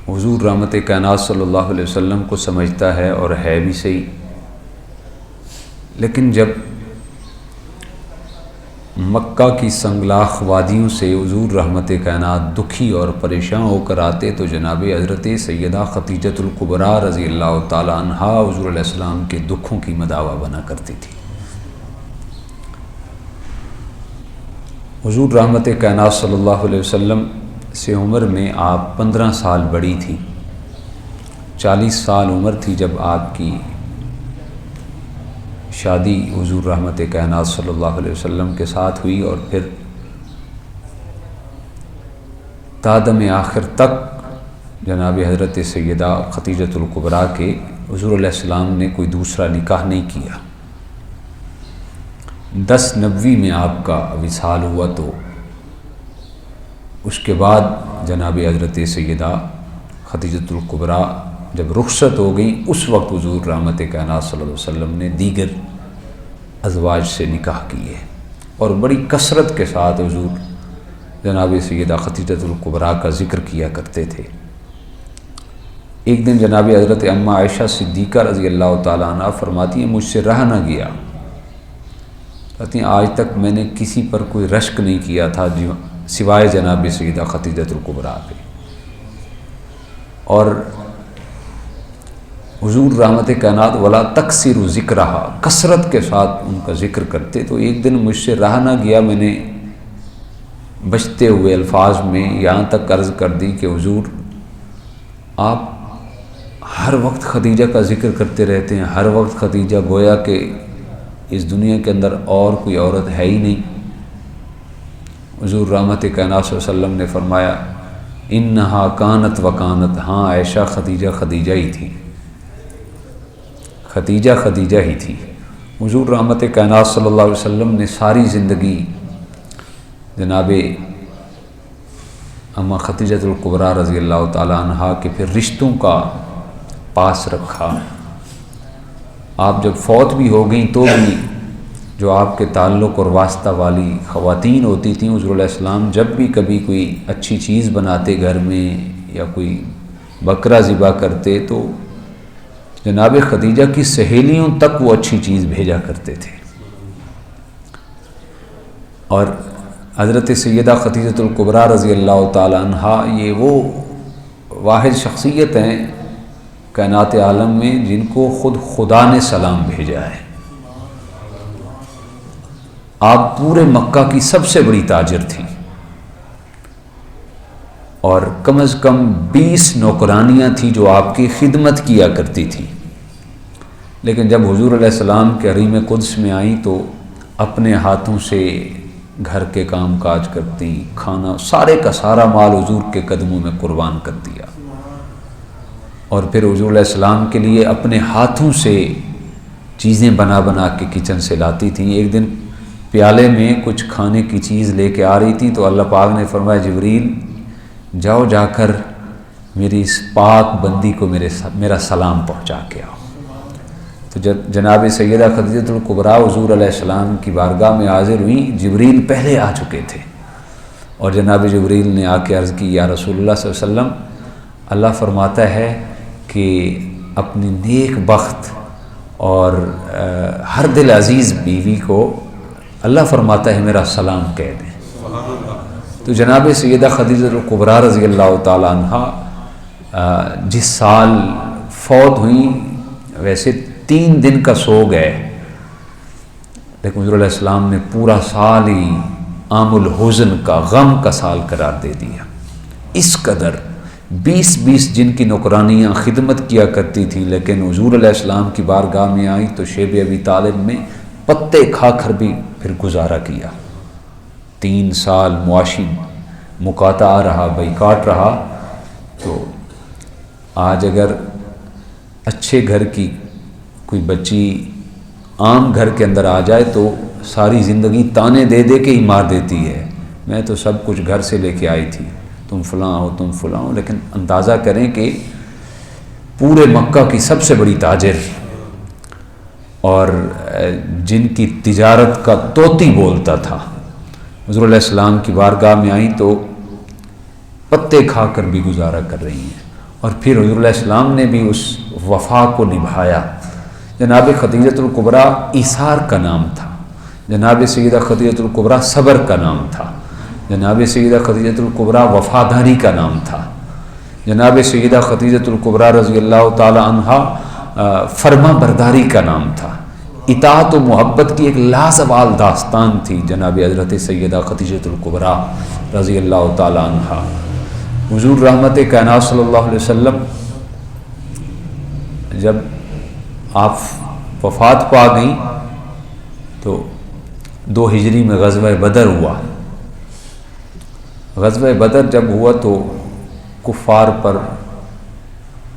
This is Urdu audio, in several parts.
حضور رحمت کائنات صلی اللہ علیہ وسلم کو سمجھتا ہے اور ہے بھی صحیح، لیکن جب مکہ کی سنگلاخ وادیوں سے حضور رحمت کائنات دکھی اور پریشان ہو کر آتے تو جناب حضرت سیدہ خدیجۃ الکبریٰ رضی اللہ تعالی عنہا حضور علیہ السلام کے دکھوں کی مداوا بنا کرتی تھی۔ حضور رحمت کائنات صلی اللہ علیہ وسلم سے عمر میں آپ 15 سال بڑی تھی، 40 سال عمر تھی جب آپ کی شادی حضور رحمت کائنات صلی اللہ علیہ وسلم کے ساتھ ہوئی، اور پھر تادم آخر تک جناب حضرت سیدہ خدیجۃ الکبریٰ کے حضور علیہ السلام نے کوئی دوسرا نکاح نہیں کیا۔ 1090 میں آپ کا وصال ہوا، تو اس کے بعد جناب حضرت سیدہ خدیجۃ الکبریٰ جب رخصت ہو گئی، اس وقت حضور رحمت کائنات صلی اللہ علیہ وسلم نے دیگر ازواج سے نکاح کیے، اور بڑی کثرت کے ساتھ حضور جناب سیدہ خدیجۃ الکبریٰ کا ذکر کیا کرتے تھے۔ ایک دن جناب حضرت اماں عائشہ صدیقہ رضی اللہ تعالیٰ عنہ فرماتی ہیں، مجھ سے رہا نہ گیا، کہتی ہیں آج تک میں نے کسی پر کوئی رشک نہیں کیا تھا سوائے جناب سیدہ خدیجۃ الکبریٰ پہ، اور حضور رحمت کائنات ولا تکثر ذکرہا، کثرت کے ساتھ ان کا ذکر کرتے۔ تو ایک دن مجھ سے رہا نہ گیا، میں نے بچتے ہوئے الفاظ میں یہاں تک عرض کر دی کہ حضور آپ ہر وقت خدیجہ کا ذکر کرتے رہتے ہیں، ہر وقت خدیجہ، گویا کہ اس دنیا کے اندر اور کوئی عورت ہے ہی نہیں۔ حضور رحمت کائنات صلی اللہ علیہ وسلم نے فرمایا انہا کانت وکانت، ہاں عائشہ خدیجہ خدیجہ ہی تھی، خدیجہ خدیجہ ہی تھی۔ حضور رحمت کائنات صلی اللہ علیہ وسلم نے ساری زندگی جناب اماں خدیجۃ الکبریٰ رضی اللہ تعالی عنہا کے پھر رشتوں کا پاس رکھا۔ آپ جب فوت بھی ہو گئیں تو بھی جو آپ کے تعلق اور واسطہ والی خواتین ہوتی تھیں، حضور علیہ السلام جب بھی کبھی کوئی اچھی چیز بناتے گھر میں یا کوئی بکرا ذبح کرتے تو جناب خدیجہ کی سہیلیوں تک وہ اچھی چیز بھیجا کرتے تھے۔ اور حضرت سیدہ خدیجۃ الکبریٰ رضی اللہ تعالی عنہا یہ وہ واحد شخصیت ہیں کائنات عالم میں جن کو خود خدا نے سلام بھیجا ہے۔ آپ پورے مکہ کی سب سے بڑی تاجر تھیں، اور کم از کم 20 نوکرانیاں تھیں جو آپ کی خدمت کیا کرتی تھیں، لیکن جب حضور علیہ السلام کے حریم قدس میں آئیں تو اپنے ہاتھوں سے گھر کے کام کاج کرتی، کھانا، سارے کا سارا مال حضور کے قدموں میں قربان کر دیا، اور پھر حضور علیہ السلام کے لیے اپنے ہاتھوں سے چیزیں بنا بنا کے کچن سے لاتی تھیں۔ ایک دن پیالے میں کچھ کھانے کی چیز لے کے آ رہی تھی تو اللہ پاک نے فرمایا جبریل جاؤ، جا کر میری اس پاک بندی کو میرا سلام پہنچا کے آؤ۔ تو جب جناب سیدہ خدیجۃ الکبریٰ حضور علیہ السلام کی بارگاہ میں حاضر ہوئیں، جبریل پہلے آ چکے تھے، اور جناب جبریل نے آ کے عرض کی یا رسول اللہ صلی اللہ علیہ وسلم، اللہ فرماتا ہے کہ اپنی نیک بخت اور ہر دل عزیز بیوی کو اللہ فرماتا ہے میرا سلام کہہ دیں۔ تو جناب سیدہ خدیجۃ الکبریٰ رضی اللہ تعالی عنہا جس سال فوت ہوئیں، ویسے 3 دن کا سوگ ہے، لیکن حضور علیہ السلام نے پورا سال ہی عام الحزن کا، غم کا سال قرار دے دیا۔ اس قدر 20 جن کی نوکرانیاں خدمت کیا کرتی تھیں، لیکن حضور علیہ السلام کی بارگاہ میں آئیں تو شیب ابی طالب میں پتے کھا کر بھی پھر گزارا کیا۔ 3 سال معاشی مقاطعہ رہا، بائیکاٹ رہا۔ تو آج اگر اچھے گھر کی کوئی بچی عام گھر کے اندر آ جائے تو ساری زندگی تانے دے دے کے ہی مار دیتی ہے، میں تو سب کچھ گھر سے لے کے آئی تھی، تم فلاں ہو تم فلاں ہو۔ لیکن اندازہ کریں کہ پورے مکہ کی سب سے بڑی تاجر اور جن کی تجارت کا طوطی بولتا تھا، حضور علیہ السلام کی بارگاہ میں آئیں تو پتے کھا کر بھی گزارا کر رہی ہیں، اور پھر حضور علیہ السلام نے بھی اس وفا کو نبھایا۔ جناب خدیجۃ الکبریٰ ایثار کا نام تھا، جناب سیدہ خدیجۃ الکبریٰ صبر کا نام تھا، جناب سیدہ خدیجۃ الکبریٰ وفاداری کا نام تھا، جناب سیدہ خدیجۃ الکبریٰ رضی اللہ تعالی عنہا فرما برداری کا نام تھا۔ اطاعت و محبت کی ایک لازوال داستان تھی جناب حضرت سیدہ خدیجۃ الکبریٰ رضی اللہ تعالی عنہا۔ حضور رحمت کائنات صلی اللہ علیہ وسلم جب آپ وفات پا گئیں تو 2 ہجری میں غزوہ بدر ہوا۔ غزوہ بدر جب ہوا تو کفار پر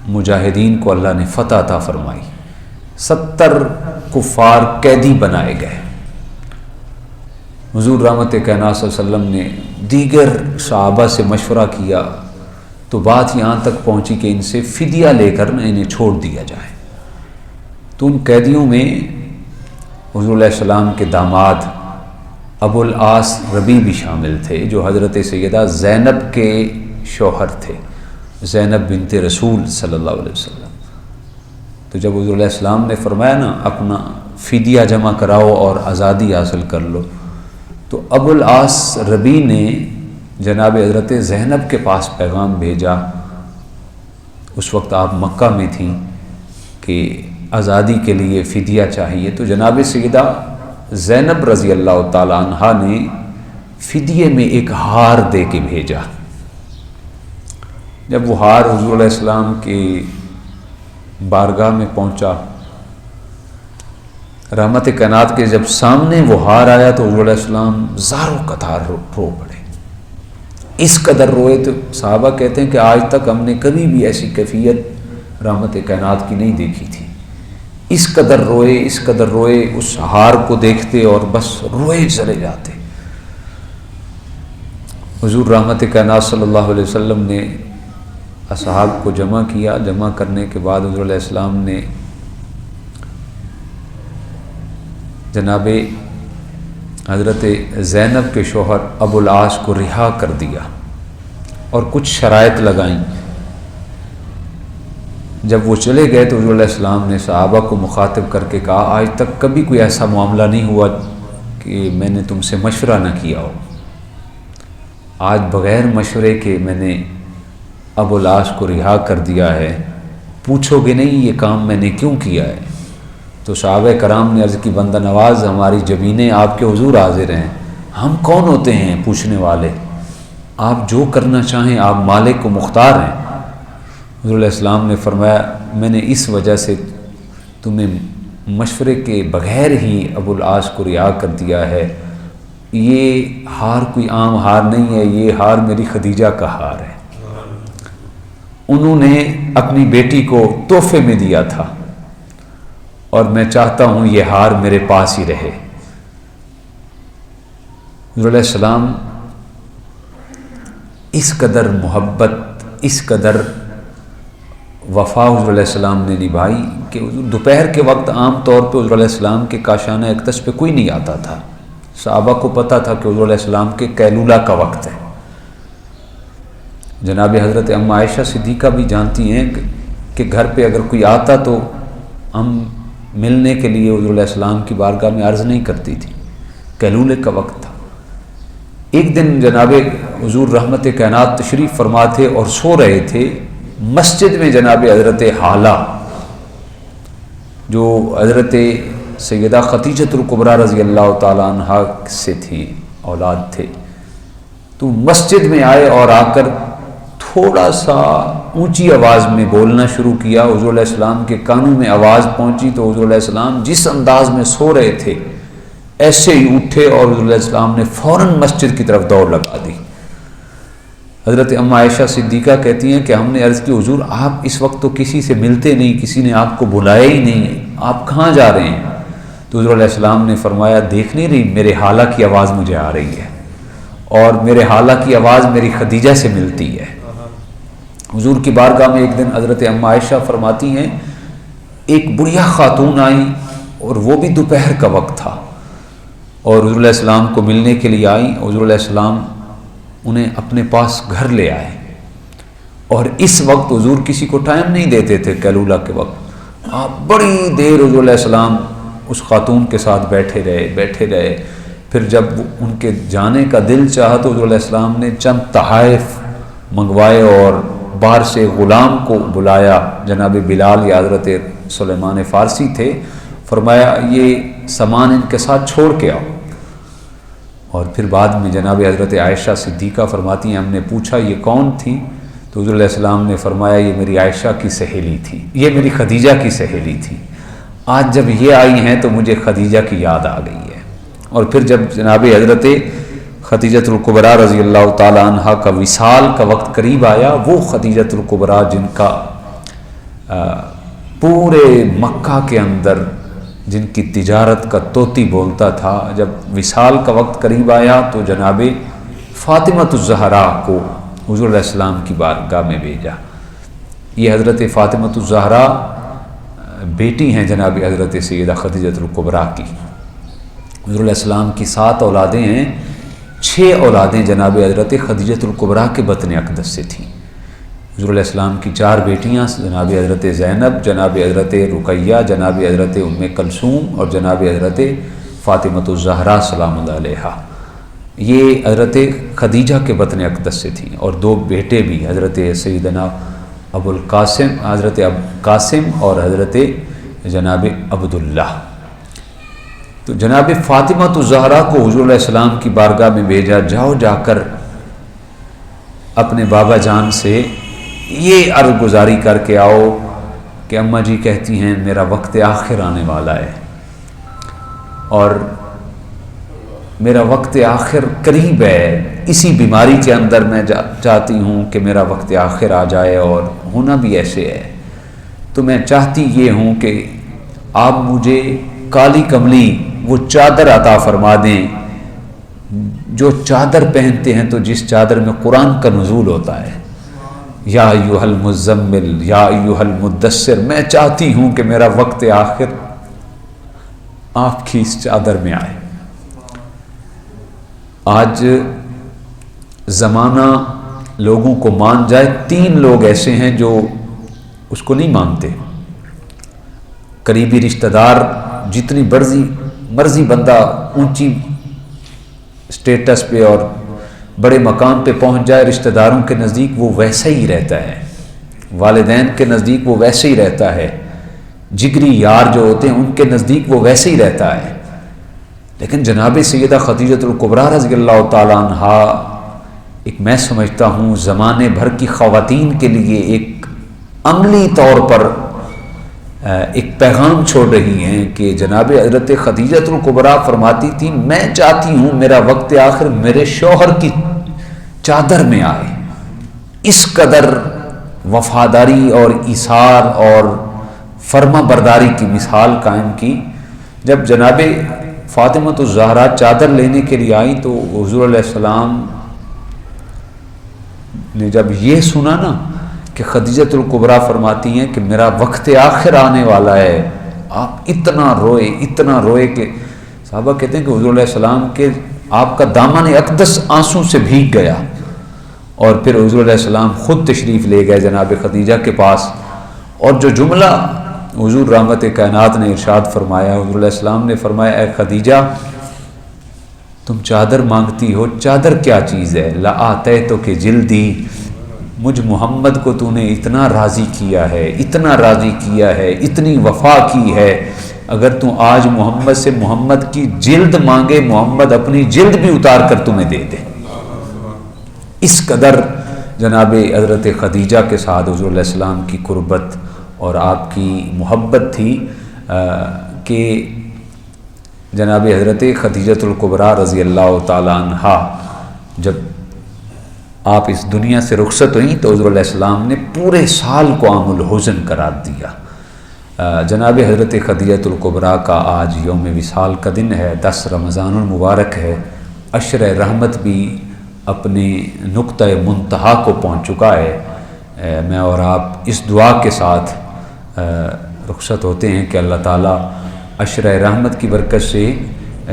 مجاہدین کو اللہ نے فتح عطا فرمائی، 70 کفار قیدی بنائے گئے۔ حضور رحمت کائنات صلی اللہ علیہ وسلم نے دیگر صحابہ سے مشورہ کیا تو بات یہاں تک پہنچی کہ ان سے فدیہ لے کر انہیں چھوڑ دیا جائے۔ تو ان قیدیوں میں حضور علیہ السلام کے داماد ابو العاص ربیع بھی شامل تھے، جو حضرت سیدہ زینب کے شوہر تھے، زینب بنت رسول صلی اللہ علیہ وسلم۔ تو جب حضور علیہ السلام نے فرمایا نا اپنا فدیہ جمع کراؤ اور آزادی حاصل کر لو، تو ابو العاص ربیع نے جناب حضرت زینب کے پاس پیغام بھیجا، اس وقت آپ مکہ میں تھیں، کہ آزادی کے لیے فدیہ چاہیے۔ تو جناب سیدہ زینب رضی اللہ تعالی عنہا نے فدیے میں ایک ہار دے کے بھیجا۔ جب وہ ہار حضور علیہ السلام کی بارگاہ میں پہنچا، رحمت کائنات کے جب سامنے وہ ہار آیا تو حضور علیہ السلام زاروں قطار رو پڑے، اس قدر روئے تو صحابہ کہتے ہیں کہ آج تک ہم نے کبھی بھی ایسی کیفیت رحمت کائنات کی نہیں دیکھی تھی۔ اس قدر روئے اس ہار کو دیکھتے اور بس روئے چلے جاتے۔ حضور رحمت کائنات صلی اللہ علیہ وسلم نے اصحاب کو جمع کیا، جمع کرنے کے بعد حضور علیہ السلام نے جناب حضرت زینب کے شوہر ابو العاص کو رہا کر دیا اور کچھ شرائط لگائیں۔ جب وہ چلے گئے تو حضور علیہ السلام نے صحابہ کو مخاطب کر کے کہا، آج تک کبھی کوئی ایسا معاملہ نہیں ہوا کہ میں نے تم سے مشورہ نہ کیا ہو، آج بغیر مشورے کے میں نے ابو العاص کو رہا کر دیا ہے، پوچھو گے نہیں یہ کام میں نے کیوں کیا ہے؟ تو صحابہ کرام نے عرض کی، بندہ نواز ہماری جبینیں آپ کے حضور حاضر ہیں، ہم کون ہوتے ہیں پوچھنے والے، آپ جو کرنا چاہیں، آپ مالک و مختار ہیں۔ حضور علیہ السلام نے فرمایا، میں نے اس وجہ سے تمہیں مشورے کے بغیر ہی ابو العاص کو رہا کر دیا ہے، یہ ہار کوئی عام ہار نہیں ہے، یہ ہار میری خدیجہ کا ہار ہے، انہوں نے اپنی بیٹی کو تحفے میں دیا تھا اور میں چاہتا ہوں یہ ہار میرے پاس ہی رہے۔ حضور علیہ السلام اس قدر محبت، اس قدر وفا حضور علیہ السلام نے نبھائی کہ دوپہر کے وقت عام طور پہ حضور علیہ السلام کے کاشانہ اقدس پہ کوئی نہیں آتا تھا، صحابہ کو پتہ تھا کہ حضور علیہ السلام کے قیلولہ کا وقت ہے۔ جناب حضرت ام عائشہ صدیقہ بھی جانتی ہیں کہ گھر پہ اگر کوئی آتا تو ہم ملنے کے لیے حضور علیہ السلام کی بارگاہ میں عرض نہیں کرتی تھی، قیلولے کا وقت تھا۔ ایک دن جناب حضور رحمت کائنات تشریف فرما تھے اور سو رہے تھے، مسجد میں جناب حضرت حالہ جو حضرت سیدہ خدیجۃ الکبریٰ رضی اللہ تعالی عنہا سے تھی، اولاد تھے، تو مسجد میں آئے اور آ کر تھوڑا سا اونچی آواز میں بولنا شروع کیا۔ حضور علیہ السلام کے کانوں میں آواز پہنچی تو حضور علیہ السلام جس انداز میں سو رہے تھے ایسے ہی اٹھے اور حضور علیہ السلام نے فوراً مسجد کی طرف دوڑ لگا دی۔ حضرت ام عائشہ صدیقہ کہتی ہیں کہ ہم نے عرض کی، حضور آپ اس وقت تو کسی سے ملتے نہیں، کسی نے آپ کو بلایا ہی نہیں، آپ کہاں جا رہے ہیں؟ تو حضور علیہ السلام نے فرمایا، دیکھ نہیں رہی میرے حالہ کی آواز مجھے آ رہی ہے اور میرے حالہ کی آواز میری خدیجہ سے ملتی ہے۔ حضور کی بارگاہ میں ایک دن حضرت ام عائشہ فرماتی ہیں، ایک بڑھیا خاتون آئی اور وہ بھی دوپہر کا وقت تھا اور حضور علیہ السلام کو ملنے کے لیے آئیں۔ حضور علیہ السلام انہیں اپنے پاس گھر لے آئے اور اس وقت حضور کسی کو ٹائم نہیں دیتے تھے قیلولہ کے وقت، آپ بڑی دیر حضور علیہ السلام اس خاتون کے ساتھ بیٹھے رہے. پھر جب ان کے جانے کا دل چاہا تو حضور علیہ السلام نے چند تحائف منگوائے اور باہر سے غلام کو بلایا، جناب بلال یا حضرت سلیمان فارسی تھے، فرمایا یہ سامان ان کے ساتھ چھوڑ کے آؤ. اور پھر بعد میں جناب حضرت عائشہ صدیقہ فرماتی ہیں ہم نے پوچھا یہ کون تھی؟ تو حضور علیہ السلام نے فرمایا یہ میری عائشہ کی سہیلی تھی، یہ میری خدیجہ کی سہیلی تھی. آج جب یہ آئی ہیں تو مجھے خدیجہ کی یاد آ گئی ہے. اور پھر جب جناب حضرت خدیجۃ الکبریٰ رضی اللہ تعالی عنہ کا وصال کا وقت قریب آیا، وہ خدیجۃ الکبریٰ جن کا پورے مکہ کے اندر جن کی تجارت کا طوطی بولتا تھا، جب وصال کا وقت قریب آیا تو جناب فاطمۃ الزہراء کو حضور علیہ السلام کی بارگاہ میں بھیجا. یہ حضرت فاطمۃ الزہراء بیٹی ہیں جناب حضرت سیدہ خدیجۃ الکبریٰ کی. حضور علیہ السلام کی 7 اولادیں ہیں، 6 اولادیں جناب حضرت خدیجۃ الکبریٰ کے بطن اقدس سے تھیں. حضور علیہ السلام کی 4 بیٹیاں جناب حضرت زینب، جناب حضرت رقیہ، جناب حضرت ام کلثوم اور جناب حضرت فاطمۃ الزہراء سلام اللہ علیہا. یہ حضرت خدیجہ کے بطن اقدس سے تھیں. اور 2 بیٹے بھی، حضرت سیدنا ابو القاسم، حضرت قاسم اور حضرت جناب عبداللہ. تو جناب فاطمۃ الزہراء کو حضور علیہ السلام کی بارگاہ میں بھیجا، جاؤ جا کر اپنے بابا جان سے یہ عرض گزاری کر کے آؤ کہ اماں جی کہتی ہیں میرا وقت آخر آنے والا ہے اور میرا وقت آخر قریب ہے، اسی بیماری کے اندر میں چاہتی ہوں کہ میرا وقت آخر آ جائے اور ہونا بھی ایسے ہے. تو میں چاہتی یہ ہوں کہ آپ مجھے کالی کملی وہ چادر عطا فرما دیں جو چادر پہنتے ہیں تو جس چادر میں قرآن کا نزول ہوتا ہے، یا ایھا المزمل یا ایھا المدثر. میں چاہتی ہوں کہ میرا وقت آخر آپ کی اس چادر میں آئے. آج زمانہ لوگوں کو مان جائے، 3 لوگ ایسے ہیں جو اس کو نہیں مانتے. قریبی رشتہ دار جتنی مرضی بندہ اونچی سٹیٹس پہ اور بڑے مقام پہ پہنچ جائے، رشتہ داروں کے نزدیک وہ ویسا ہی رہتا ہے، والدین کے نزدیک وہ ویسے ہی رہتا ہے، جگری یار جو ہوتے ہیں ان کے نزدیک وہ ویسے ہی رہتا ہے. لیکن جناب سیدہ خدیجۃ الکبریٰ رضی اللہ تعالی عنہا ایک میں سمجھتا ہوں زمانے بھر کی خواتین کے لیے ایک عملی طور پر ایک پیغام چھوڑ رہی ہیں کہ جناب حضرت خدیجۃ الکبریٰ فرماتی تھی میں چاہتی ہوں میرا وقت آخر میرے شوہر کی چادر میں آئے. اس قدر وفاداری اور ایثار اور فرما برداری کی مثال قائم کی. جب جناب فاطمۃ الزہراء چادر لینے کے لیے آئی تو حضور علیہ السلام نے جب یہ سنا نا کہ خدیجۃ الکبریٰ فرماتی ہیں کہ میرا وقت آخر آنے والا ہے، آپ اتنا روئے کہ صحابہ کہتے ہیں کہ حضور علیہ السلام کے آپ کا دامن اقدس آنسوں سے بھیگ گیا. اور پھر حضور علیہ السلام خود تشریف لے گئے جناب خدیجہ کے پاس. اور جو جملہ حضور رحمت کائنات نے ارشاد فرمایا، حضور علیہ السلام نے فرمایا اے خدیجہ تم چادر مانگتی ہو، چادر کیا چیز ہے؟ لآتیتک جلدی، مجھ محمد کو تو نے اتنا راضی کیا ہے، اتنی وفا کی ہے، اگر تو آج محمد سے محمد کی جلد مانگے محمد اپنی جلد بھی اتار کر تمہیں دے دے. اس قدر جناب حضرت خدیجہ کے ساتھ حضور علیہ السلام کی قربت اور آپ کی محبت تھی کہ جناب حضرت خدیجۃ الکبریٰ رضی اللہ تعالی عنہا جب آپ اس دنیا سے رخصت ہوئیں تو حضور علیہ السلام نے پورے سال کو عام الحزن قرار دیا. جناب حضرت خدیجۃ الکبریٰ کا آج یوم وصال کا دن ہے، 10 رمضان المبارک ہے. عشر رحمت بھی اپنے نقطہ منتہا کو پہنچ چکا ہے. میں اور آپ اس دعا کے ساتھ رخصت ہوتے ہیں کہ اللہ تعالیٰ عشر رحمت کی برکت سے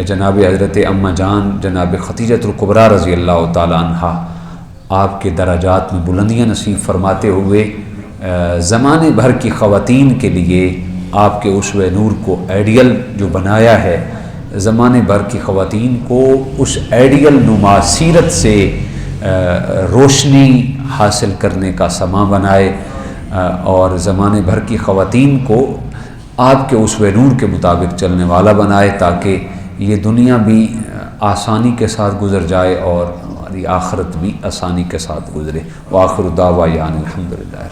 جناب حضرت اماں جان جناب خدیجۃ الکبریٰ رضی اللہ تعالی عنہا آپ کے درجات میں بلندیاں نصیب فرماتے ہوئے زمانے بھر کی خواتین کے لیے آپ کے اسوہ نور کو آئیڈیل جو بنایا ہے، زمانے بھر کی خواتین کو اس آئیڈیل نما سیرت سے روشنی حاصل کرنے کا سماں بنائے، اور زمانے بھر کی خواتین کو آپ کے اسوہ نور کے مطابق چلنے والا بنائے، تاکہ یہ دنیا بھی آسانی کے ساتھ گزر جائے اور ہماری آخرت بھی آسانی کے ساتھ گزرے۔ وآخر دعوانا الحمدللہ۔